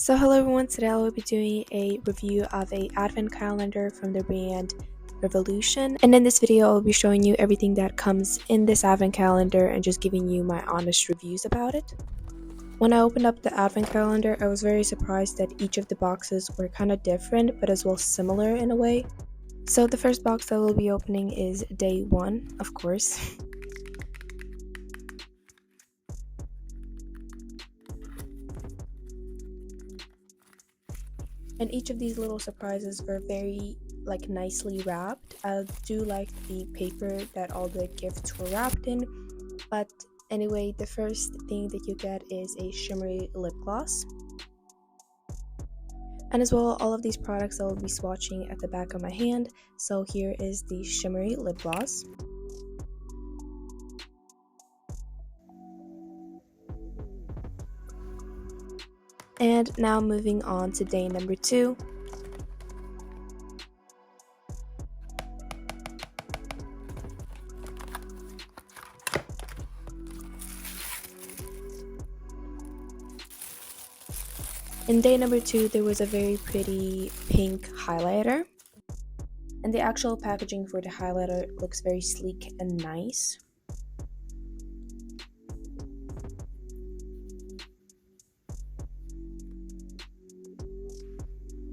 So hello everyone, today I will be doing a review of a advent calendar from the brand Revolution, and in this video I'll be showing you everything that comes in this advent calendar and just giving you my honest reviews about it. When I opened up the advent calendar, I was very surprised that each of the boxes were kind of different but as well similar in a way. So the first box that we'll be opening is day 1, of course. And each of these little surprises were very nicely wrapped. I do like the paper that all the gifts were wrapped in. But anyway, the first thing that you get is a shimmery lip gloss. And as well, all of these products I will be swatching at the back of my hand. So here is the shimmery lip gloss. And now moving on to day number 2. In day number 2, there was a very pretty pink highlighter. And the actual packaging for the highlighter looks very sleek and nice.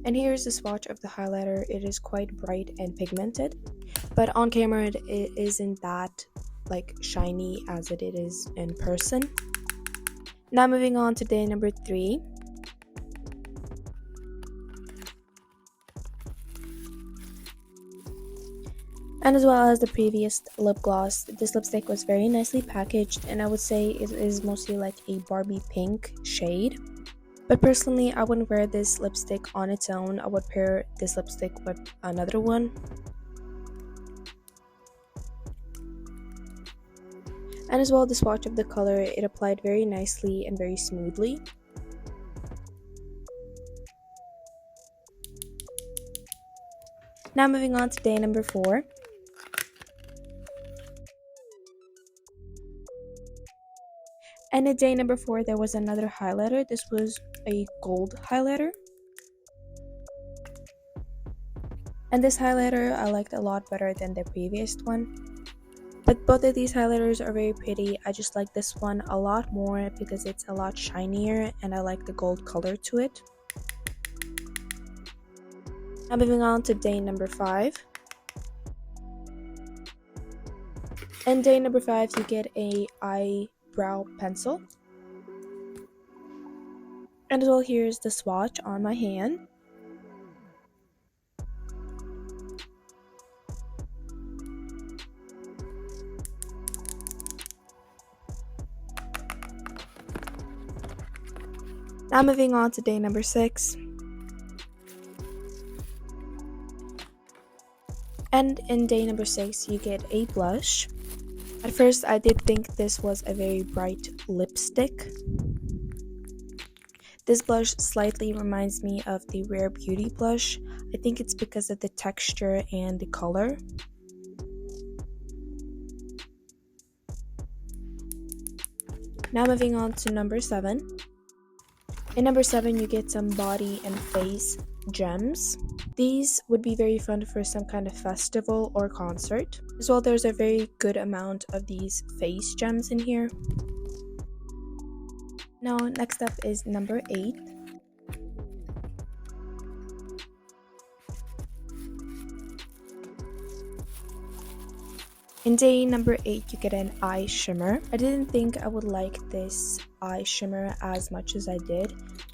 And here's the swatch of the highlighter. It is quite bright and pigmented, but on camera it isn't that shiny as it is in person. Now moving on to day number 3. And as well as the previous lip gloss, this lipstick was very nicely packaged, and I would say it is mostly like a Barbie pink shade. But personally, I wouldn't wear this lipstick on its own. I would pair this lipstick with another one. And as well, the swatch of the color, it applied very nicely and very smoothly. Now moving on to day number 4. And at day number 4, there was another highlighter. This was a gold highlighter. And this highlighter I liked a lot better than the previous one. But both of these highlighters are very pretty. I just like this one a lot more because it's a lot shinier and I like the gold color to it. Now moving on to day number 5. And day number 5, you get a eyebrow pencil. And as well, here's the swatch on my hand. Now moving on to day number 6. And in day number 6, you get a blush. At first, I did think this was a very bright lipstick. This blush slightly reminds me of the Rare Beauty blush. I think it's because of the texture and the color. Now moving on to number 7. In number 7, you get some body and face gems. These would be very fun for some kind of festival or concert. As well, there's a very good amount of these face gems in here. Now, next up is number 8. In day number 8, you get an eye shimmer. I didn't think I would like this eye shimmer as much as I did.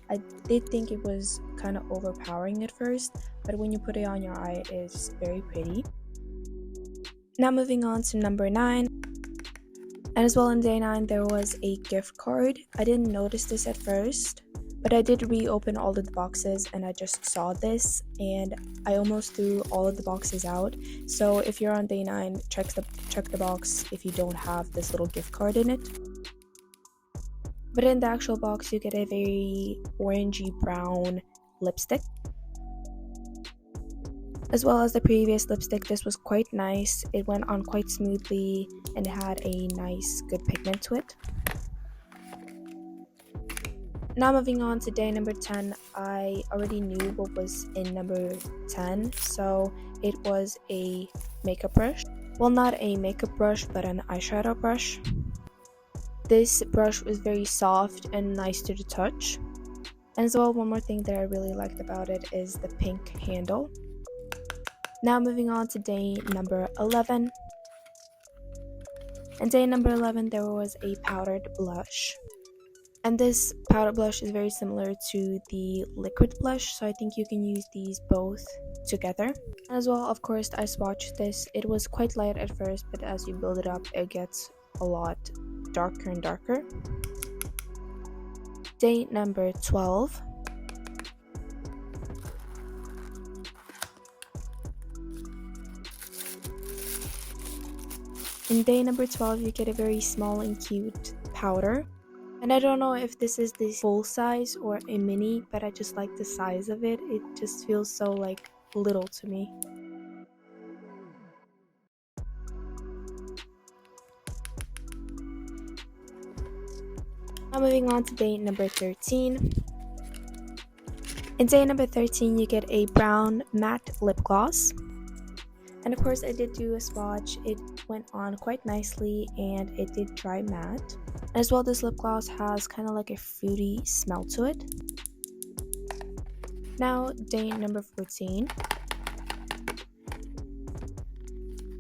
I did think it was kind of overpowering at first, but when you put it on your eye, it is very pretty. Now moving on to number 9. And as well in day 9, there was a gift card. I didn't notice this at first, but I did reopen all of the boxes and I just saw this and I almost threw all of the boxes out. So if you're on day 9, check the box if you don't have this little gift card in it. But in the actual box, you get a very orangey brown lipstick. As well as the previous lipstick, this was quite nice. It went on quite smoothly and had a nice, good pigment to it. Now moving on to day number 10, I already knew what was in number 10, so it was a makeup brush. Well, not a makeup brush, but an eyeshadow brush. This brush was very soft and nice to the touch. And as well, one more thing that I really liked about it is the pink handle. Now moving on to day number 11. And day number 11, there was a powdered blush. And this powder blush is very similar to the liquid blush, so I think you can use these both together. And as well, of course, I swatched this. It was quite light at first, but as you build it up, it gets a lot darker and darker. Day number 12. In day number 12, you get a very small and cute powder. And I don't know if this is the full size or a mini, but I just like the size of it. It just feels so like little to me. Now moving on to day number 13. In day number 13, you get a brown matte lip gloss. And of course, I did do a swatch. It went on quite nicely and it did dry matte. As well, this lip gloss has kind of like a fruity smell to it. Now, day number 14.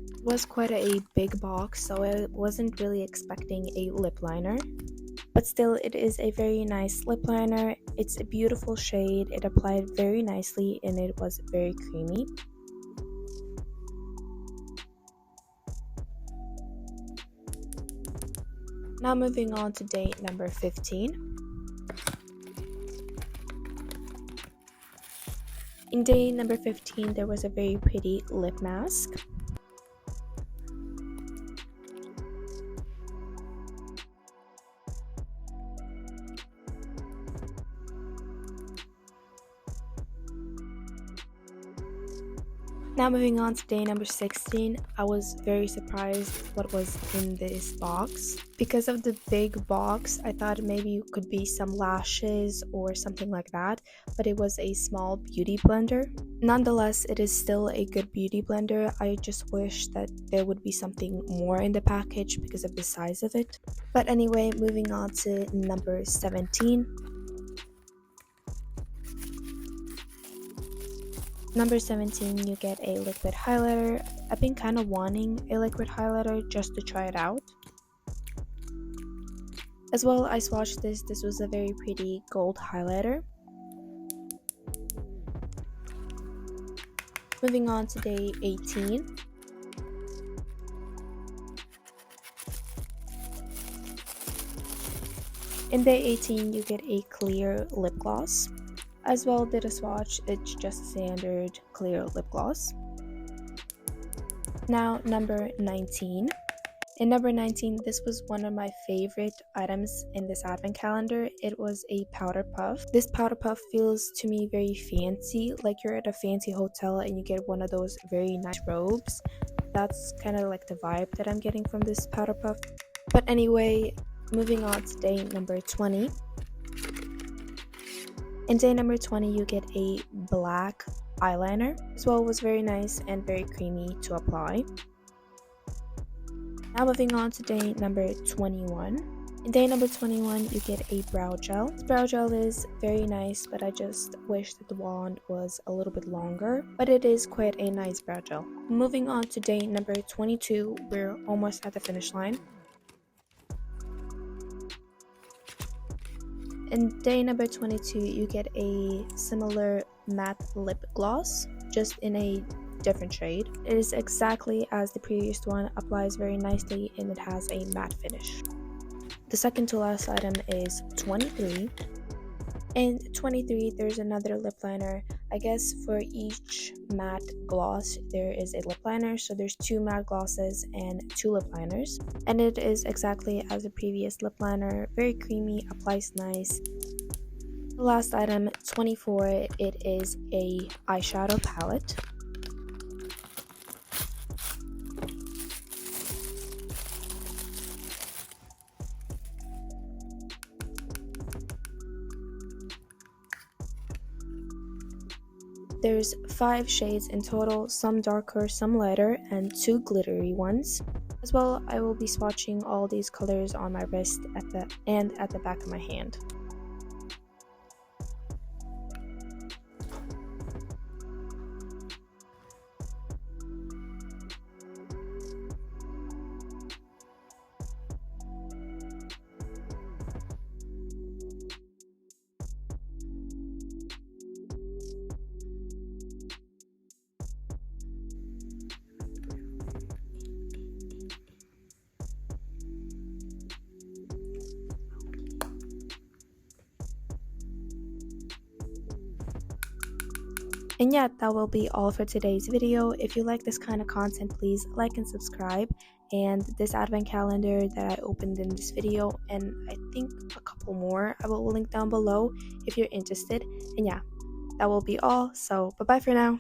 It was quite a big box, so I wasn't really expecting a lip liner. But still, it is a very nice lip liner. It's a beautiful shade. It applied very nicely and it was very creamy. Now moving on to day number 15. In day number 15, there was a very pretty lip mask. Now moving on to day number 16, I was very surprised what was in this box. Because of the big box, I thought maybe it could be some lashes or something like that, but it was a small beauty blender. Nonetheless, it is still a good beauty blender. I just wish that there would be something more in the package because of the size of it. But anyway, moving on to number 17. Number 17, you get a liquid highlighter. I've been kind of wanting a liquid highlighter just to try it out. As well, I swatched this. This was a very pretty gold highlighter. Moving on to day 18. In day 18, you get a clear lip gloss. As well, did a swatch. It's just a standard clear lip gloss. Now, number 19. In number 19, this was one of my favorite items in this advent calendar. It was a powder puff. This powder puff feels to me very fancy, like you're at a fancy hotel and you get one of those very nice robes. That's kind of like the vibe that I'm getting from this powder puff. But anyway, moving on to day number 20. In day number 20, you get a black eyeliner. As well, it was very nice and very creamy to apply. Now moving on to day number 21. In day number 21, you get a brow gel. This brow gel is very nice, but I just wish that the wand was a little bit longer. But it is quite a nice brow gel. Moving on to day number 22, we're almost at the finish line. In day number 22, you get a similar matte lip gloss, just in a different shade. It is exactly as the previous one, applies very nicely, and it has a matte finish. The second to last item is 23. In 23, there's another lip liner. I guess for each matte gloss, there is a lip liner. So there's 2 matte glosses and 2 lip liners. And it is exactly as the previous lip liner. Very creamy, applies nice. The last item, 24, it is a eyeshadow palette. There's 5 shades in total, some darker, some lighter, and 2 glittery ones. As well, I will be swatching all these colors on my wrist at the back of my hand. And yeah, that will be all for today's video. If you like this kind of content, please like and subscribe. And this advent calendar that I opened in this video, and I think a couple more, I will link down below if you're interested. And yeah, that will be all. So bye bye for now.